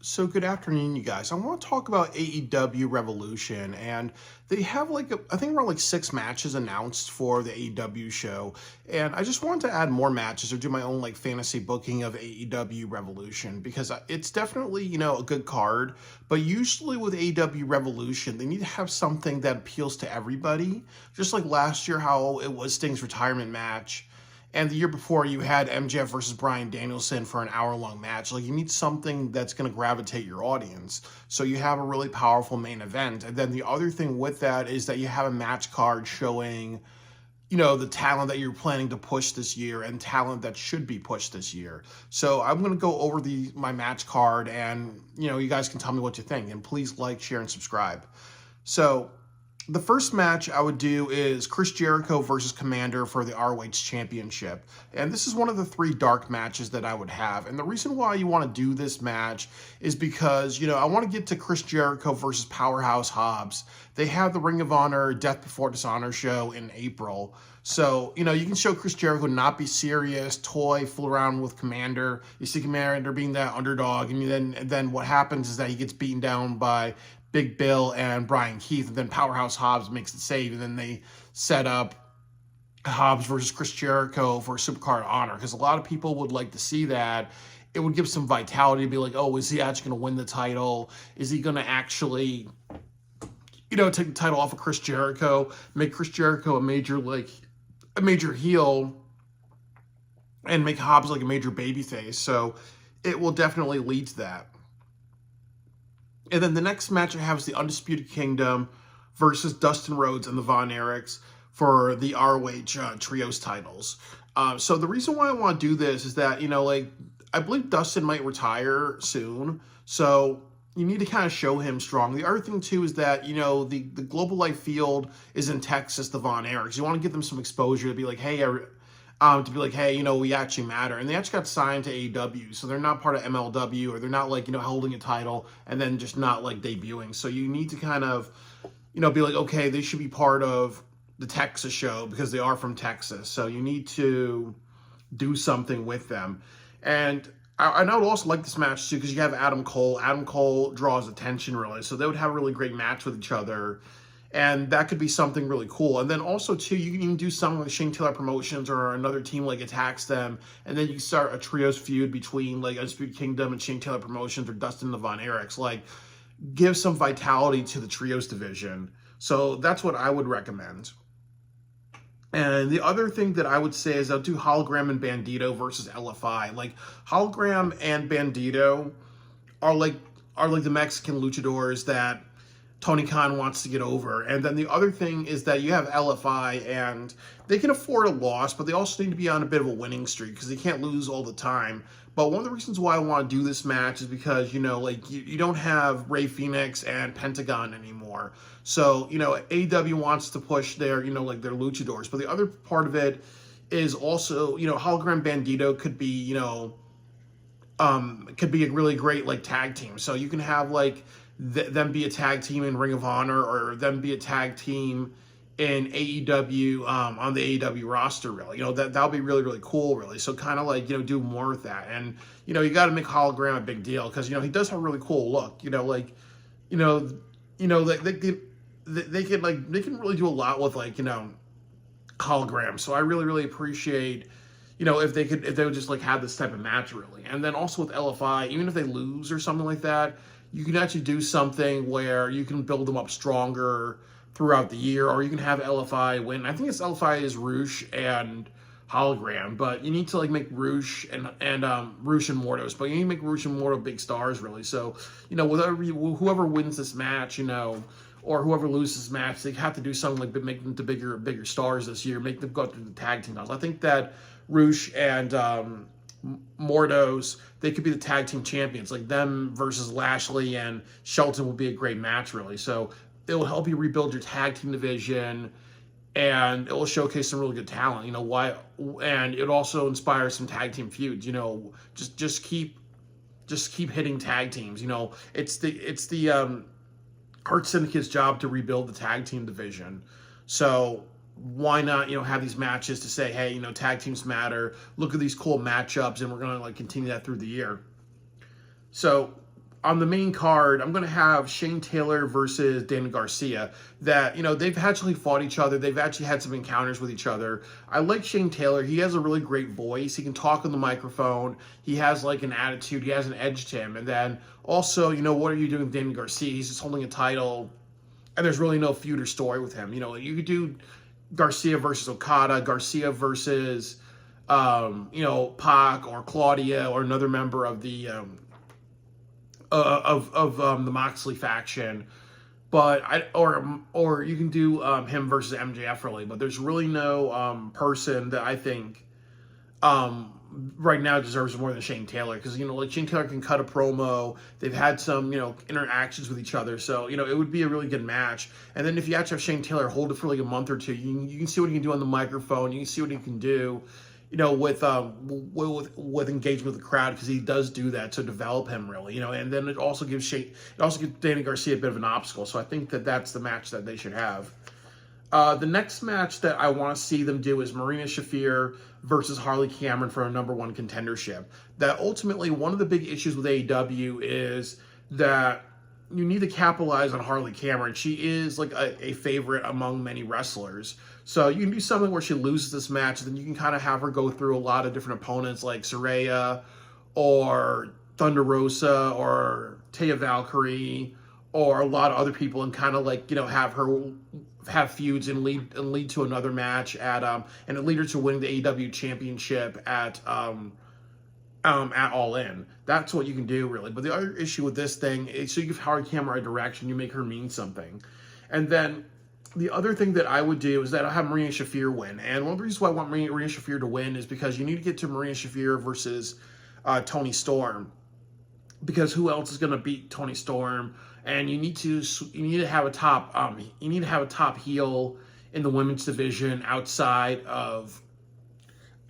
So good afternoon, you guys. I want to talk about AEW Revolution, and they have I think around like 6 matches announced for the AEW show, and I just wanted to add more matches or do my own like fantasy booking of AEW Revolution because it's definitely a good card, but usually with AEW Revolution they need to have something that appeals to everybody, just like last year how it was Sting's retirement match. And the year before, you had MJF versus Bryan Danielson for an hour-long match. Like, you need something that's going to gravitate your audience. So you have a really powerful main event. And then the other thing with that is that you have a match card showing, the talent that you're planning to push this year and talent that should be pushed this year. So I'm going to go over my match card and, you guys can tell me what you think. And please like, share, and subscribe. So the first match I would do is Chris Jericho versus Commander for the ROH Championship. And this is one of the 3 dark matches that I would have. And the reason why you want to do this match is because, I want to get to Chris Jericho versus Powerhouse Hobbs. They have the Ring of Honor Death Before Dishonor show in April. So, you can show Chris Jericho not be serious, fool around with Commander. You see Commander being that underdog, and then what happens is that he gets beaten down by Big Bill and Brian Keith, and then Powerhouse Hobbs makes the save, and then they set up Hobbs versus Chris Jericho for Supercard Honor, because a lot of people would like to see that. It would give some vitality to be like, oh, is he actually going to win the title? Is he going to actually, take the title off of Chris Jericho, make Chris Jericho a major heel, and make Hobbs like a major babyface? So it will definitely lead to that. And then the next match I have is the Undisputed Kingdom versus Dustin Rhodes and the Von Erichs for the ROH Trios titles. So the reason why I want to do this is that, I believe Dustin might retire soon. So you need to kind of show him strong. The other thing, too, is that, the Global Life field is in Texas, the Von Erichs. You want to give them some exposure to be like, hey, we actually matter. And they actually got signed to AEW, so they're not part of MLW, or they're not holding a title and then just not debuting. So you need to kind of, be like, okay, they should be part of the Texas show because they are from Texas. So you need to do something with them. And I would also like this match too because you have Adam Cole. Adam Cole draws attention really, so they would have a really great match with each other. And that could be something really cool. And then also, too, you can even do something like Shane Taylor Promotions or another team attacks them. And then you can start a trios feud between Undisputed Kingdom and Shane Taylor Promotions or Dustin and the Von Erichs. Give some vitality to the trios division. So that's what I would recommend. And the other thing that I would say is I'll do Hologram and Bandito versus LFI. Hologram and Bandito are the Mexican luchadors that Tony Khan wants to get over. And then the other thing is that you have LFI, and they can afford a loss, but they also need to be on a bit of a winning streak because they can't lose all the time. But one of the reasons why I want to do this match is because, you don't have Rey Fenix and Pentagon anymore. So, AEW wants to push their, their luchadors. But the other part of it is also, Hologram Bandito could be, could be a really great, tag team. So you can have, them be a tag team in Ring of Honor, or them be a tag team in AEW on the AEW roster, really. That'll be really, really cool, really. So kind of do more with that. And, you got to make Hologram a big deal because, he does have a really cool look. They can really do a lot with Hologram. So I really, really appreciate, if they would just have this type of match, really. And then also with LFI, even if they lose or something like that, you can actually do something where you can build them up stronger throughout the year, or you can have LFI win. I think it's LFI is Roosh and Hologram, but you need to make Roosh and Roosh and Mordos, but you need to make Roosh and Mordo big stars, really. So, whoever wins this match, or whoever loses this match, they have to do something make them to bigger stars this year, make them go through the tag team titles. I think that Roosh and Mordos, they could be the tag team champions. Them versus Lashley and Shelton will be a great match, really. So it will help you rebuild your tag team division, and it will showcase some really good talent. And it also inspires some tag team feuds. Just keep hitting tag teams. It's the Hurt Syndicate's job to rebuild the tag team division. So why not, have these matches to say, hey, tag teams matter. Look at these cool matchups, and we're going to continue that through the year. So on the main card, I'm going to have Shane Taylor versus Daniel Garcia. That, they've actually fought each other. They've actually had some encounters with each other. I like Shane Taylor. He has a really great voice. He can talk on the microphone. He has like an attitude. He has an edge to him. And then also, what are you doing with Daniel Garcia? He's just holding a title, and there's really no feud or story with him. You could do Garcia versus Okada, Garcia versus, Pac or Claudia or another member of the the Moxley faction, but or you can do him versus MJF really, but there's really no person that I think right now deserves more than Shane Taylor, because like Shane Taylor can cut a promo. They've had some interactions with each other, so it would be a really good match. And then if you actually have Shane Taylor hold it for like a month or two, you can see what he can do on the microphone. You can see what he can do with engagement with the crowd, because he does do that to develop him really, and then it also gives Danny Garcia a bit of an obstacle. So I think that that's the match that they should have. The next match that I want to see them do is Marina Shafir versus Harley Cameron for a #1 contendership. That ultimately, one of the big issues with AEW is that you need to capitalize on Harley Cameron. She is like a favorite among many wrestlers. So you can do something where she loses this match, then you can kind of have her go through a lot of different opponents like Saraya or Thunder Rosa or Taya Valkyrie or a lot of other people, and kind of like, have her have feuds and lead to another match at and it lead her to winning the AEW championship at All In. That's what you can do really. But the other issue with this thing is, so you give Harley Cameron a direction, you make her mean something. And then the other thing that I would do is that I have Marina Shafir win. And one of the reasons why I want Marina Shafir to win is because you need to get to Marina Shafir versus Toni Storm, because who else is going to beat Toni Storm? And you need to have a top heel in the women's division outside of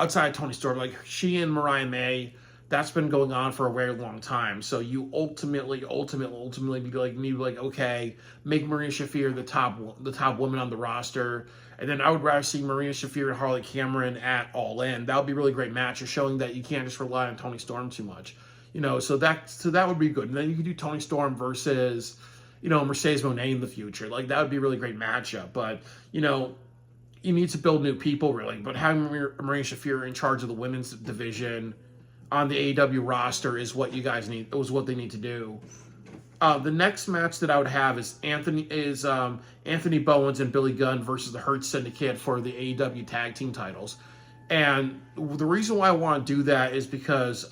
Toni Storm. Like she and Mariah May, that's been going on for a very long time. So you ultimately be like, okay, make Marina Shafir the top woman on the roster. And then I would rather see Marina Shafir and Harley Cameron at All In. That would be a really great match, of showing that you can't just rely on Toni Storm too much. So that would be good. And then you could do Toni Storm versus, Mercedes Moné in the future. Like that would be a really great matchup. But, you need to build new people really. But having Marina Shafir in charge of the women's division on the AEW roster is what you guys need. It was what they need to do. The next match that I would have is Anthony Bowens and Billy Gunn versus the Hurt Syndicate for the AEW tag team titles. And the reason why I want to do that is because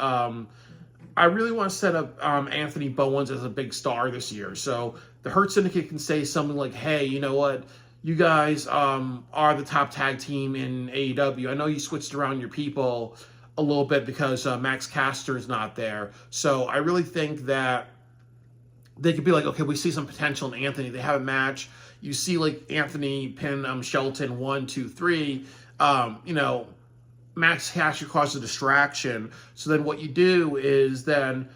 I really want to set up Anthony Bowens as a big star this year. So the Hurt Syndicate can say something like, hey, you know what? You guys are the top tag team in AEW. I know you switched around your people a little bit because Max Caster is not there. So I really think that they could be like, okay, we see some potential in Anthony. They have a match. You see like Anthony pin Shelton 1, 2, 3. Max Caster caused a distraction. So then what you do is then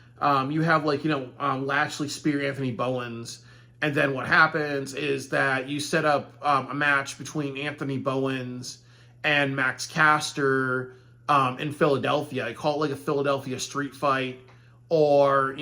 you have like, Lashley spear Anthony Bowens. And then what happens is that you set up a match between Anthony Bowens and Max Caster in Philadelphia. I call it like a Philadelphia street fight, or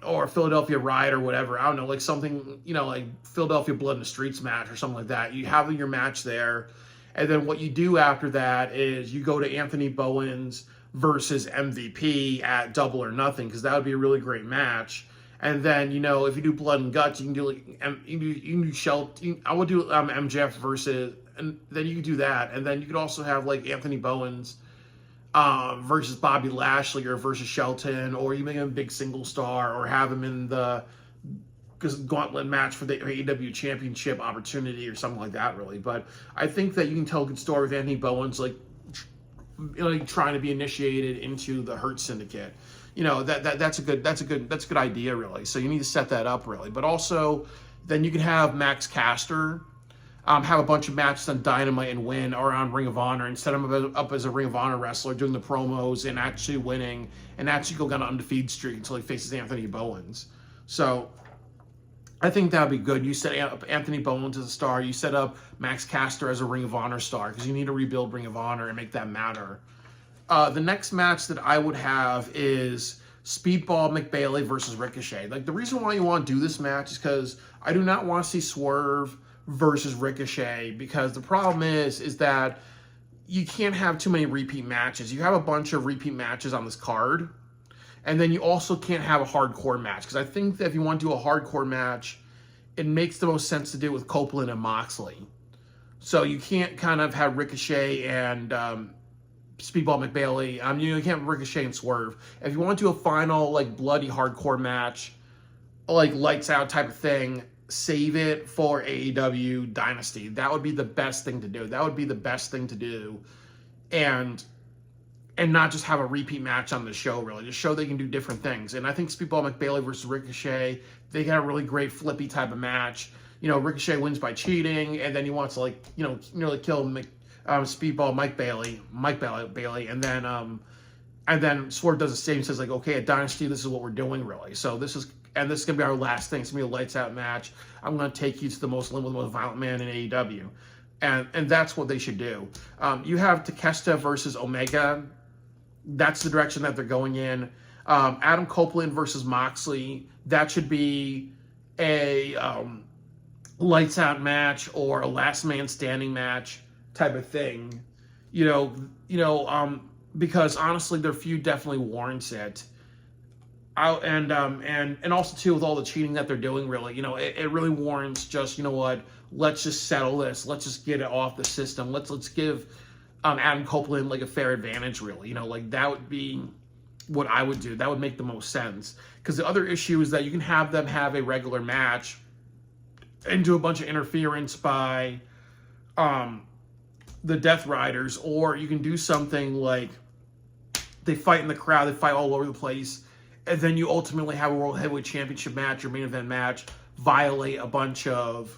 or Philadelphia Riot or whatever. I don't know, like something, like Philadelphia Blood in the Streets match or something like that. You have your match there. And then what you do after that is you go to Anthony Bowens versus MVP at Double or Nothing, because that would be a really great match. And then, if you do Blood and Guts, you can do like you can do Shelton. I would do MJF versus, and then you can do that. And then you could also have like Anthony Bowens versus Bobby Lashley, or versus Shelton, or you make him a big single star, or have him in the gauntlet match for the AEW championship opportunity or something like that really. But I think that you can tell a good story with Anthony Bowens like trying to be initiated into the Hurt Syndicate. That's a good idea really. So you need to set that up really. But also then you can have Max Caster have a bunch of matches on Dynamite and win, or on Ring of Honor, and set him up as a Ring of Honor wrestler, doing the promos and actually winning, and actually go on an undefeated streak until he faces Anthony Bowens. So I think that would be good. You set up Anthony Bowens as a star. You set up Max Caster as a Ring of Honor star, because you need to rebuild Ring of Honor and make that matter. The next match that I would have is Speedball McBailey versus Ricochet. Like, the reason why you want to do this match is because I do not want to see Swerve versus Ricochet, because the problem is that you can't have too many repeat matches. You have a bunch of repeat matches on this card, and then you also can't have a hardcore match, because I think that if you want to do a hardcore match, it makes the most sense to do it with Copeland and Moxley. So you can't kind of have Ricochet and Speedball McBailey. You can't have Ricochet and Swerve. If you want to do a final, like, bloody hardcore match, like lights out type of thing, save it for AEW Dynasty. That would be the best thing to do. That would be the best thing to do. And not just have a repeat match on the show, really. Just show they can do different things. And I think Speedball McBailey versus Ricochet, they got a really great flippy type of match. Ricochet wins by cheating, and then he wants to, like, nearly kill Speedball Mike Bailey, and then Swerve does the same. Says, like, okay, at Dynasty, this is what we're doing, really. So this is gonna be our last thing. It's gonna be a lights out match. I'm gonna take you to the most violent man in AEW, and that's what they should do. You have Takeshita versus Omega. That's the direction that they're going in. Adam Copeland versus Moxley. That should be a lights out match or a last man standing match type of thing. Because honestly, their feud definitely warrants it. And also too, with all the cheating that they're doing, really, it really warrants just, let's just settle this. Let's just get it off the system. Let's give Adam Copeland, like, a fair advantage, really. Like, that would be what I would do. That would make the most sense. Because the other issue is that you can have them have a regular match and do a bunch of interference by the Death Riders, or you can do something like they fight in the crowd, they fight all over the place, and then you ultimately have a World Heavyweight Championship match or main event match violate a bunch of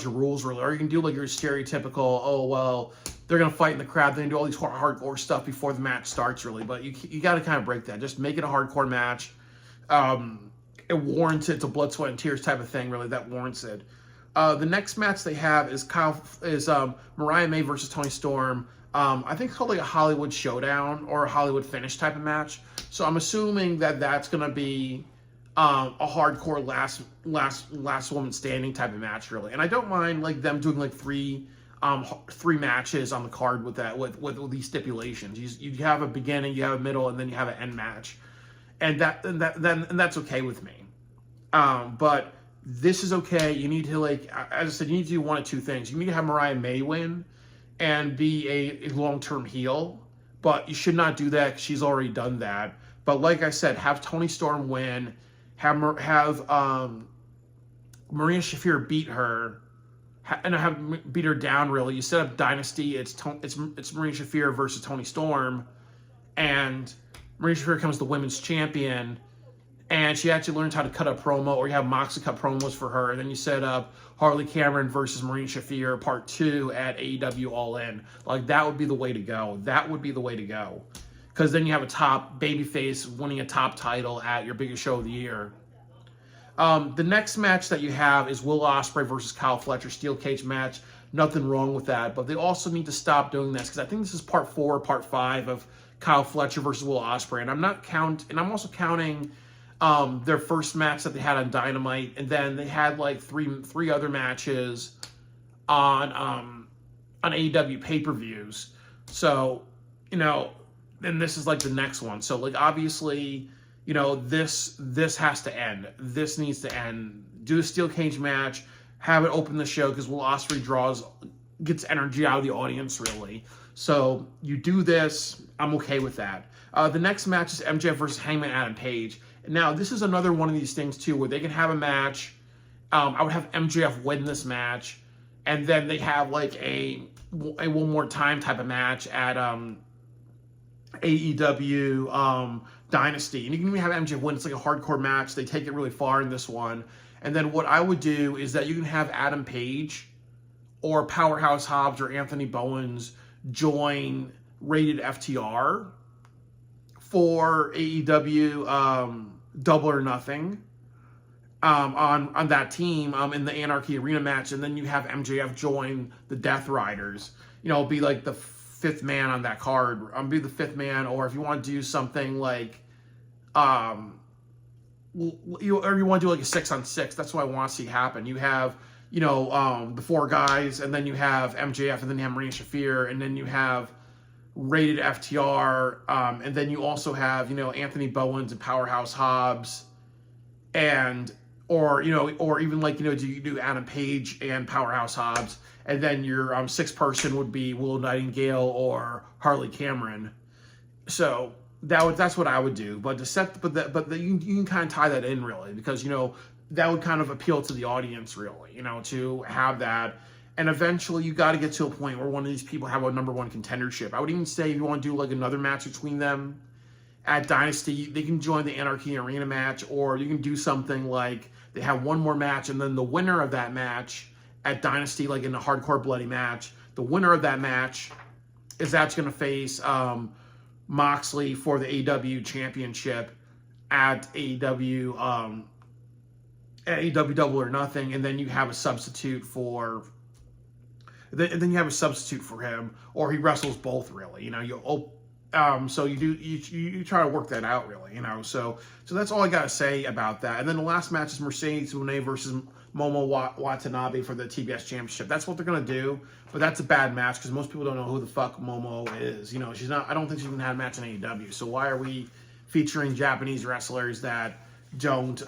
rules, really. Or you can do, like, your stereotypical, oh, well, they're going to fight in the crowd, then do all these hardcore stuff before the match starts, really. But you got to kind of break that. Just make it a hardcore match. It warrants it. It's a blood, sweat, and tears type of thing, really. That warrants it. The next match they have is Mariah May versus Toni Storm. I think it's called, like, a Hollywood Showdown or a Hollywood Finish type of match. So I'm assuming that that's going to be a hardcore last woman standing type of match, really. And I don't mind, like, them doing, like, three matches on the card with that, with these stipulations. You have a beginning, you have a middle, and then you have an end match, and that's okay with me. But this is okay. You need to, like, as I said, you need to do one of two things. You need to have Mariah May win and be a long-term heel, but you should not do that because she's already done that. But like I said, have Toni Storm win, have Marina Shafir beat her, and have beat her down, really. You set up Dynasty. It's Marina Shafir versus Toni Storm, and Marina Shafir becomes the women's champion, and she actually learns how to cut a promo, or you have Moxley cut promos for her, and then you set up Harley Cameron versus Marina Shafir Part 2 at AEW All In. Like, that would be the way to go. That would be the way to go. Because then you have a top babyface winning a top title at your biggest show of the year. The next match that you have is Will Ospreay versus Kyle Fletcher, steel cage match. Nothing wrong with that, but they also need to stop doing this, because I think this is part 4, part 5 of Kyle Fletcher versus Will Ospreay, and I'm also counting their first match that they had on Dynamite, and then they had, like, three other matches on AEW pay-per-views. So, and this is, like, the next one. So, like, obviously, this has to end. This needs to end. Do a steel cage match. Have it open the show, because Will Ospreay gets energy out of the audience, really. So you do this. I'm okay with that. The next match is MJF versus Hangman Adam Page. Now, this is another one of these things, too, where they can have a match. I would have MJF win this match, and then they have, like, a one more time type of match at AEW Dynasty. And you can even have MJF win. It's like a hardcore match. They take it really far in this one. And then what I would do is that you can have Adam Page or Powerhouse Hobbs or Anthony Bowens join Rated FTR for AEW Double or Nothing on that team in the Anarchy Arena match. And then you have MJF join the Death Riders. Be like the fifth man on that card. Be the fifth man, or if you want to do something like or you want to do like a 6-on-6. That's what I want to see happen. You have, the four guys, and then you have MJF, and then you have Marina Shafir, and then you have rated FTR, and then you also have, Anthony Bowens and Powerhouse Hobbs, or even like, do you do Adam Page and Powerhouse Hobbs, and then your sixth person would be Willow Nightingale or Harley Cameron. So that's what I would do. But you can kind of tie that in, really, because that would kind of appeal to the audience, really, to have that. And eventually you got to get to a point where one of these people have a number one contendership. I would even say if you want to do like another match between them at Dynasty, they can join the Anarchy Arena match, or you can do something like they have one more match, and then the winner of that match at Dynasty, like in a hardcore bloody match, the winner of that match is actually going to face Moxley for the AEW championship at AEW Double or Nothing, and then you have a substitute for him, or he wrestles both, really. So you try to work that out, really. So that's all I gotta say about that. And then the last match is Mercedes Moné versus Momo Watanabe for the TBS Championship. That's what they're gonna do, but that's a bad match because most people don't know who the fuck Momo is. She's not. I don't think she's even had a match in AEW. So why are we featuring Japanese wrestlers that don't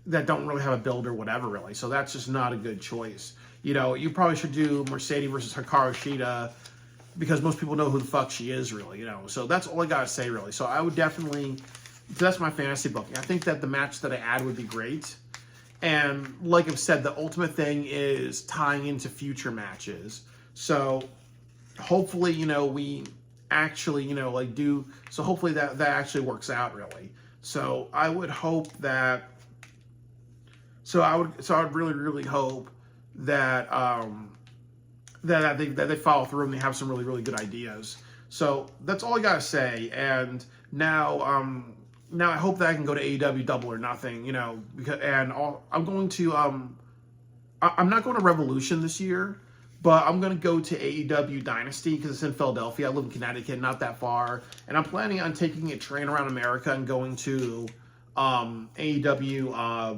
really have a build or whatever, really? So that's just not a good choice. You probably should do Mercedes versus Hikaru Shida because most people know who the fuck she is, really. So that's all I gotta say, really. So I would definitely. That's my fantasy booking. I think that the match that I add would be great. And like I've said, the ultimate thing is tying into future matches. So hopefully, we actually, do. So hopefully that actually works out, really. So I would hope that. So I would really, really hope that that they follow through and they have some really, really good ideas. So that's all I gotta say. And now I hope that I can go to AEW Double or Nothing, because I'm going to I'm not going to Revolution this year, but I'm going to go to AEW Dynasty because it's in Philadelphia. I live in Connecticut, not that far, and I'm planning on taking a train around America and going to AEW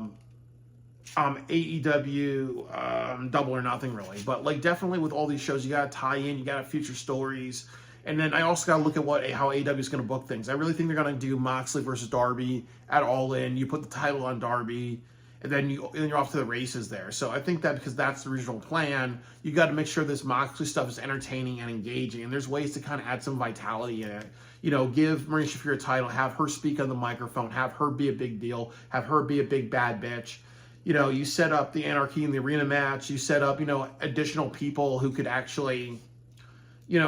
Double or Nothing, really. But like definitely with all these shows, you got to tie in, you got to future stories. And then I also got to look at how AEW is going to book things. I really think they're going to do Moxley versus Darby at All In. You put the title on Darby, and then you're off to the races there. So I think that because that's the original plan, you got to make sure this Moxley stuff is entertaining and engaging. And there's ways to kind of add some vitality in it. Give Marina Shafir a title, have her speak on the microphone, have her be a big deal, have her be a big bad bitch. You set up the Anarchy in the Arena match. You set up, additional people who could actually,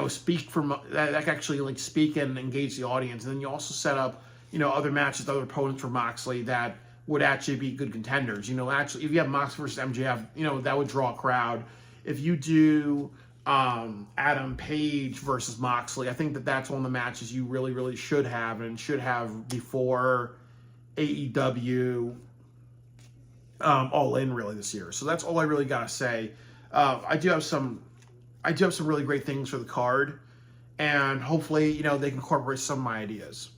speak from that actually like speak and engage the audience. And then you also set up, other matches, other opponents for Moxley that would actually be good contenders. Actually, if you have Moxley versus MJF, that would draw a crowd. If you do Adam Page versus Moxley, I think that's one of the matches you really, really should have and should have before AEW All In, really, this year. So that's all I really gotta say. I do have some really great things for the card, and hopefully, they can incorporate some of my ideas.